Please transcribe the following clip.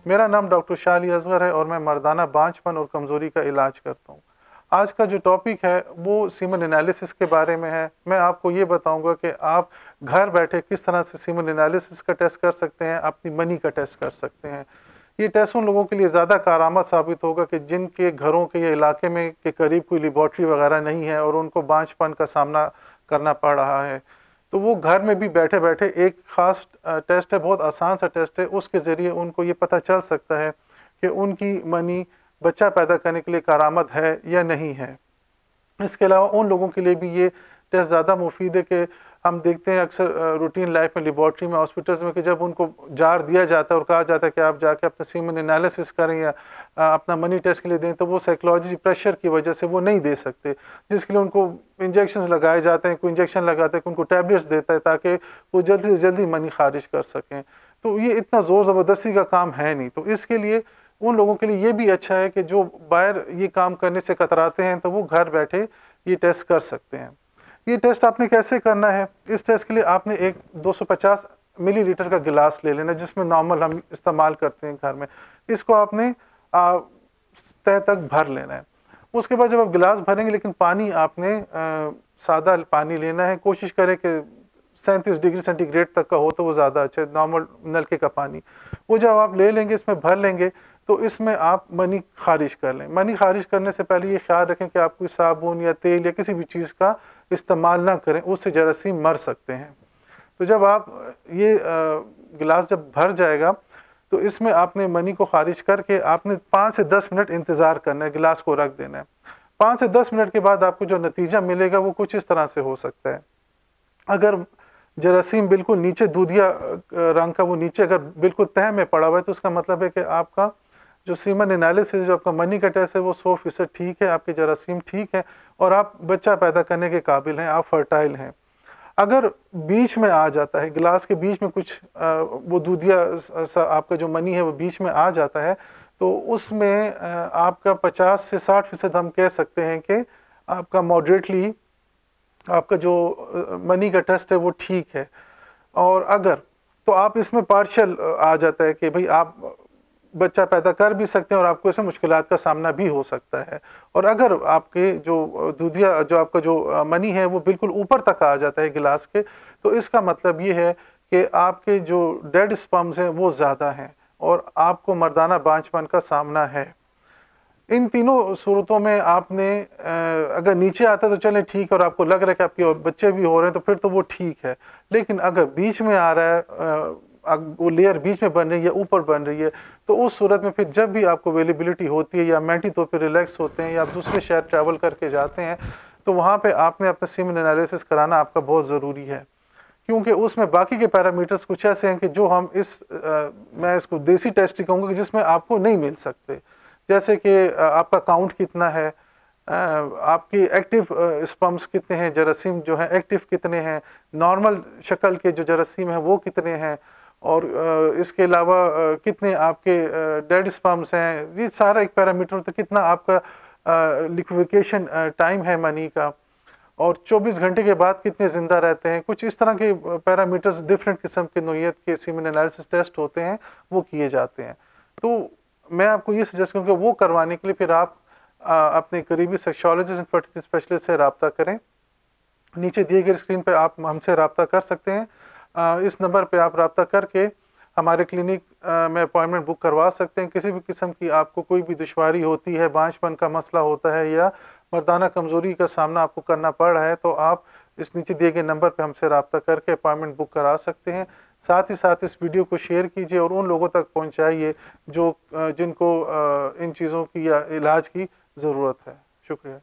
میرا نام ڈاکٹر شاہ علی اصغر ہے اور میں مردانہ بانجھپن اور کمزوری کا علاج کرتا ہوں۔ آج کا جو ٹاپک ہے وہ سیمن انالیسس کے بارے میں ہے۔ میں آپ کو یہ بتاؤں گا کہ آپ گھر بیٹھے کس طرح سے سیمن انالیسس کا ٹیسٹ کر سکتے ہیں، اپنی منی کا ٹیسٹ کر سکتے ہیں۔ یہ ٹیسٹ ان لوگوں کے لیے زیادہ کارآمد ثابت ہوگا کہ جن کے گھروں کے یا علاقے میں کے قریب کوئی لیبارٹری وغیرہ نہیں ہے اور ان کو بانجھپن کا سامنا کرنا پڑ رہا ہے، تو وہ گھر میں بھی بیٹھے بیٹھے ایک خاص ٹیسٹ ہے، بہت آسان سا ٹیسٹ ہے، اس کے ذریعے ان کو یہ پتہ چل سکتا ہے کہ ان کی منی بچہ پیدا کرنے کے لیے کارآمد ہے یا نہیں ہے۔ اس کے علاوہ ان لوگوں کے لیے بھی یہ ٹیسٹ زیادہ مفید ہے کہ ہم دیکھتے ہیں اکثر روٹین لائف میں لیبارٹری میں ہاسپٹلز میں کہ جب ان کو جار دیا جاتا ہے اور کہا جاتا ہے کہ آپ جا کے اپنا سیمن انالیسس کریں یا اپنا منی ٹیسٹ کے لیے دیں، تو وہ سائیکلوجی پریشر کی وجہ سے وہ نہیں دے سکتے، جس کے لیے ان کو انجیکشنز لگائے جاتے ہیں، کوئی انجیکشن لگاتا ہے، ان کو ٹیبلیٹس دیتا ہے تاکہ وہ جلدی سے جلدی منی خارج کر سکیں۔ تو یہ اتنا زور زبردستی کا کام ہے نہیں، تو اس کے لیے ان لوگوں کے لیے یہ بھی اچھا ہے کہ جو باہر یہ کام کرنے سے کتراتے ہیں تو وہ گھر بیٹھے یہ ٹیسٹ کر سکتے ہیں۔ یہ ٹیسٹ آپ نے کیسے کرنا ہے؟ اس ٹیسٹ کے لیے آپ نے ایک 250 ملی لیٹر کا گلاس لے لینا جس میں نارمل ہم استعمال کرتے ہیں گھر میں، اس کو آپ نے تہ تک بھر لینا ہے۔ اس کے بعد جب آپ گلاس بھریں گے، لیکن پانی آپ نے سادہ پانی لینا ہے، کوشش کریں کہ 37 ڈگری سینٹی گریڈ تک کا ہو تو وہ زیادہ اچھا ہے، نارمل نلکے کا پانی۔ وہ جب آپ لے لیں گے، اس میں بھر لیں گے، تو اس میں آپ منی خارج کر لیں۔ منی خارج کرنے سے پہلے یہ خیال رکھیں کہ آپ کوئی صابن یا تیل یا کسی بھی چیز کا استعمال نہ کریں، اس سے جراثیم مر سکتے ہیں۔ تو جب آپ یہ گلاس جب بھر جائے گا تو اس میں آپ نے منی کو خارج کر کے آپ نے 5 سے 10 منٹ انتظار کرنا ہے، گلاس کو رکھ دینا ہے۔ 5 سے 10 منٹ کے بعد آپ کو جو نتیجہ ملے گا وہ کچھ اس طرح سے ہو سکتا ہے۔ اگر جراثیم بالکل نیچے دودھیا رنگ کا وہ نیچے اگر بالکل تہ میں پڑا ہوا ہے تو اس کا مطلب ہے کہ آپ کا جو سیمن انالیسس جو آپ کا منی کا ٹیسٹ ہے وہ 100% ٹھیک ہے، آپ کے جراثیم ٹھیک ہے اور آپ بچہ پیدا کرنے کے قابل ہیں، آپ فرٹائل ہیں۔ اگر بیچ میں آ جاتا ہے، گلاس کے بیچ میں کچھ وہ دودھیا آپ کا جو منی ہے وہ بیچ میں آ جاتا ہے، تو اس میں آپ کا 50 سے 60% ہم کہہ سکتے ہیں کہ آپ کا ماڈریٹلی آپ کا جو منی کا ٹیسٹ ہے وہ ٹھیک ہے۔ اور اگر تو آپ اس میں پارشل آ جاتا ہے کہ بھئی آپ بچہ پیدا کر بھی سکتے ہیں اور آپ کو اس میں مشکلات کا سامنا بھی ہو سکتا ہے۔ اور اگر آپ کے جو دودھیا جو آپ کا جو منی ہے وہ بالکل اوپر تک آ جاتا ہے گلاس کے، تو اس کا مطلب یہ ہے کہ آپ کے جو ڈیڈ اسپرمز ہیں وہ زیادہ ہیں اور آپ کو مردانہ بانجھپن کا سامنا ہے۔ ان تینوں صورتوں میں آپ نے اگر نیچے آتا ہے تو چلیں ٹھیک ہے اور آپ کو لگ رہا ہے کہ آپ کے بچے بھی ہو رہے ہیں تو پھر تو وہ ٹھیک ہے، لیکن اگر بیچ میں آ رہا ہے، وہ لیئر بیچ میں بن رہی ہے، اوپر بن رہی ہے، تو اس صورت میں پھر جب بھی آپ کو اویلیبلٹی ہوتی ہے یا مینٹلی طور پہ ریلیکس ہوتے ہیں یا آپ دوسرے شہر ٹریول کر کے جاتے ہیں، تو وہاں پہ آپ نے اپنا سیمن انالیسس کرانا آپ کا بہت ضروری ہے، کیونکہ اس میں باقی کے پیرامیٹرز کچھ ایسے ہیں کہ جو ہم میں اس کو دیسی ٹیسٹ کہوں گا کہ جس میں آپ کو نہیں مل سکتے، جیسے کہ آپ کا کاؤنٹ کتنا ہے، آپ کی ایکٹیو اسپمس کتنے ہیں، جراثیم جو ہیں ایکٹیو کتنے ہیں، نارمل شکل کے جو جراثیم ہیں وہ کتنے ہیں، اور اس کے علاوہ کتنے آپ کے ڈیڈ اسپمس ہیں، یہ سارا ایک پیرامیٹر ہوتا ہے، کتنا آپ کا لیکویفیکیشن ٹائم ہے منی کا، اور 24 گھنٹے کے بعد کتنے زندہ رہتے ہیں، کچھ اس طرح کے پیرامیٹرز ڈفرینٹ قسم کے نوعیت کے سیمن انالیسس ٹیسٹ ہوتے ہیں وہ کیے جاتے ہیں۔ تو میں آپ کو یہ سجیسٹ کروں کہ وہ کروانے کے لیے پھر آپ اپنے قریبی سیکشولوجسٹ اینڈ فرٹیلٹی اسپیشلسٹ سے رابطہ کریں۔ نیچے دیے گئے اسکرین پہ آپ ہم سے رابطہ کر سکتے ہیں، اس نمبر پہ آپ رابطہ کر کے ہمارے کلینک میں اپائنٹمنٹ بک کروا سکتے ہیں۔ کسی بھی قسم کی آپ کو کوئی بھی دشواری ہوتی ہے، بانجھپن کا مسئلہ ہوتا ہے یا مردانہ کمزوری کا سامنا آپ کو کرنا پڑ رہا ہے، تو آپ اس نیچے دیے گئے نمبر پہ ہم سے رابطہ کر کے اپائنٹمنٹ بک کرا سکتے ہیں۔ ساتھ ہی ساتھ اس ویڈیو کو شیئر کیجیے اور ان لوگوں تک پہنچائیے جن کو ان چیزوں کی یا علاج کی ضرورت ہے۔ شکریہ۔